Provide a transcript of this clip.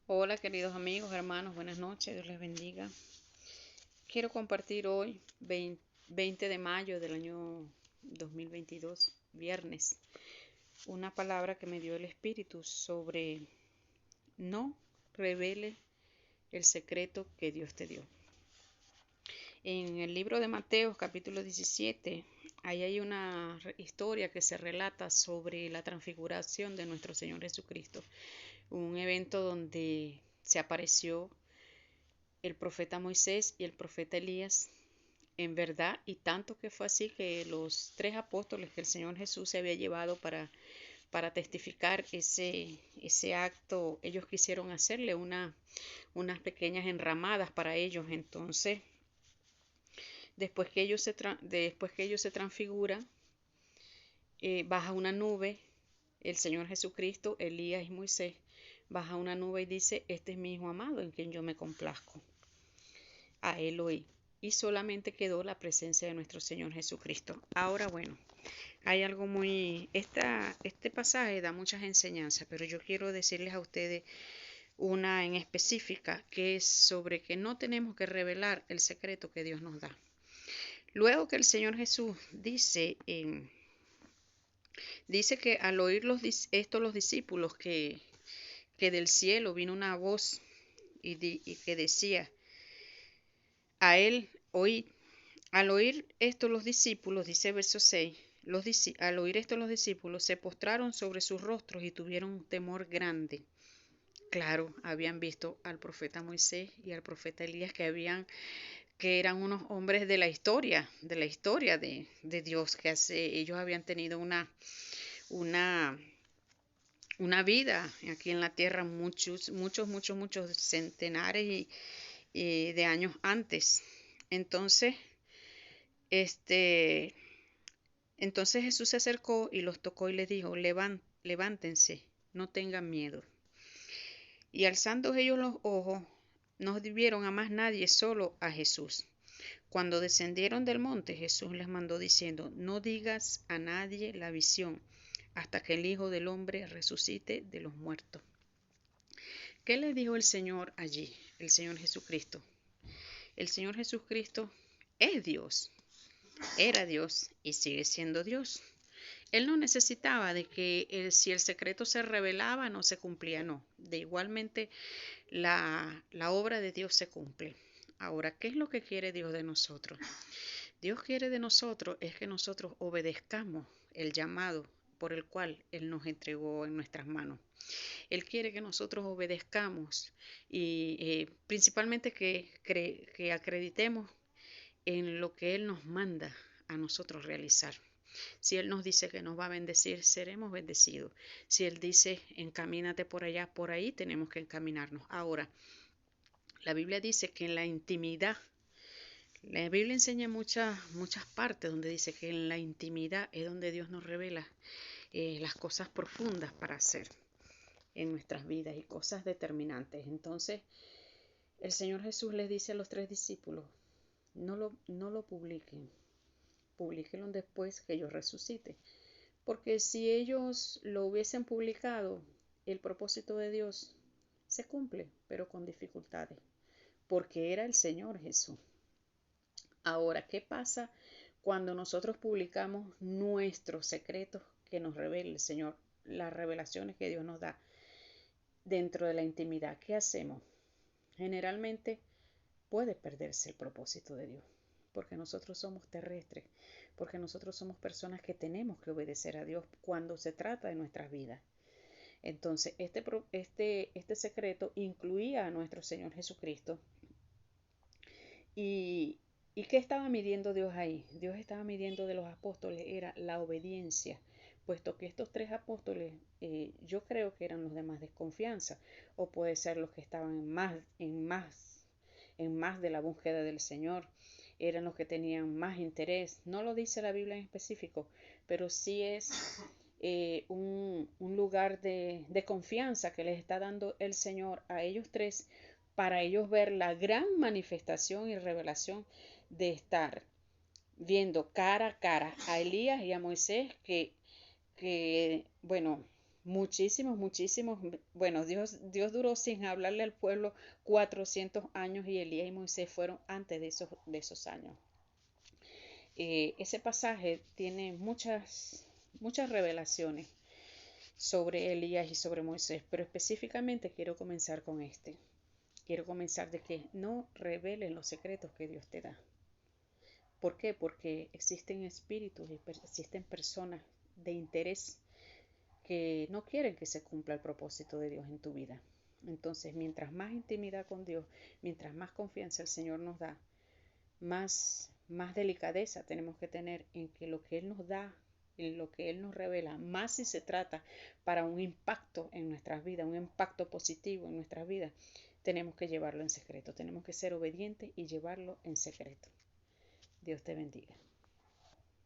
Hola queridos amigos, hermanos, buenas noches, Dios les bendiga. Quiero compartir hoy, 20 de mayo del año 2022, viernes, una palabra que me dio el Espíritu sobre no revele el secreto que Dios te dio. En el libro de Mateo, capítulo 17, ahí hay una historia que se relata sobre la transfiguración de nuestro Señor Jesucristo, un evento donde se apareció el profeta Moisés y el profeta Elías en verdad, y tanto que fue así que los tres apóstoles que el Señor Jesús se había llevado para testificar ese acto, ellos quisieron hacerle unas pequeñas enramadas para ellos. Entonces, después que ellos se transfiguran, baja una nube, el Señor Jesucristo, Elías y Moisés, baja una nube y dice, este es mi Hijo amado en quien yo me complazco. A él oí. Y solamente quedó la presencia de nuestro Señor Jesucristo. Ahora, bueno, hay algo este pasaje da muchas enseñanzas, pero yo quiero decirles a ustedes una en específica, que es sobre que no tenemos que revelar el secreto que Dios nos da. Luego que el Señor Jesús dice que al oír esto los discípulos, que del cielo vino una voz y que decía, a él oíd. Al oír esto los discípulos, dice verso 6, al oír esto los discípulos se postraron sobre sus rostros y tuvieron un temor grande. Claro, habían visto al profeta Moisés y al profeta Elías que eran unos hombres de Dios, ellos habían tenido una, una vida aquí en la tierra muchos centenares de años antes. Entonces, este, Entonces Jesús se acercó y los tocó y les dijo, levántense, no tengan miedo. Y alzando ellos los ojos, no vieron a más nadie, solo a Jesús. Cuando descendieron del monte, Jesús les mandó diciendo, no digas a nadie la visión, hasta que el Hijo del Hombre resucite de los muertos. ¿Qué le dijo el Señor allí, el Señor Jesucristo? El Señor Jesucristo es Dios, era Dios y sigue siendo Dios. Él no necesitaba de que si el secreto se revelaba, no se cumplía, no. De igualmente, la obra de Dios se cumple. Ahora, ¿qué es lo que quiere Dios de nosotros? Dios quiere de nosotros es que nosotros obedezcamos el llamado por el cual Él nos entregó en nuestras manos. Él quiere que nosotros obedezcamos y principalmente que acreditemos en lo que Él nos manda a nosotros realizar. Si Él nos dice que nos va a bendecir, seremos bendecidos. Si Él dice, encamínate por allá, por ahí tenemos que encaminarnos. Ahora, la Biblia dice que en la intimidad, la Biblia enseña muchas partes donde dice que en la intimidad es donde Dios nos revela las cosas profundas para hacer en nuestras vidas y cosas determinantes. Entonces, el Señor Jesús les dice a los tres discípulos, no lo publiquen, publíquenlo después que yo resucite. Porque si ellos lo hubiesen publicado, el propósito de Dios se cumple, pero con dificultades, porque era el Señor Jesús. Ahora, ¿qué pasa cuando nosotros publicamos nuestros secretos que nos revela el Señor, las revelaciones que Dios nos da dentro de la intimidad? ¿Qué hacemos? Generalmente puede perderse el propósito de Dios, porque nosotros somos terrestres, porque nosotros somos personas que tenemos que obedecer a Dios cuando se trata de nuestras vidas. Entonces, este secreto incluía a nuestro Señor Jesucristo. ¿Y, ¿Y qué estaba midiendo Dios ahí? Dios estaba midiendo de los apóstoles, era la obediencia, puesto que estos tres apóstoles, yo creo que eran los de más desconfianza, o puede ser los que estaban en más de la búsqueda del Señor, eran los que tenían más interés. No lo dice la Biblia en específico, pero sí es un lugar de confianza que les está dando el Señor a ellos tres para ellos ver la gran manifestación y revelación de estar viendo cara a cara a Elías y a Moisés, bueno, muchísimos. Bueno, Dios duró sin hablarle al pueblo 400 años y Elías y Moisés fueron antes de esos años. Ese pasaje tiene muchas revelaciones sobre Elías y sobre Moisés, pero específicamente quiero comenzar con este. Quiero comenzar de que no revelen los secretos que Dios te da. ¿Por qué? Porque existen espíritus y existen personas de interés que no quieren que se cumpla el propósito de Dios en tu vida. Entonces, mientras más intimidad con Dios, mientras más confianza el Señor nos da, más delicadeza tenemos que tener en que lo que Él nos da, en lo que Él nos revela, más si se trata para un impacto en nuestras vidas, un impacto positivo en nuestras vidas, tenemos que llevarlo en secreto, tenemos que ser obedientes y llevarlo en secreto. Dios te bendiga.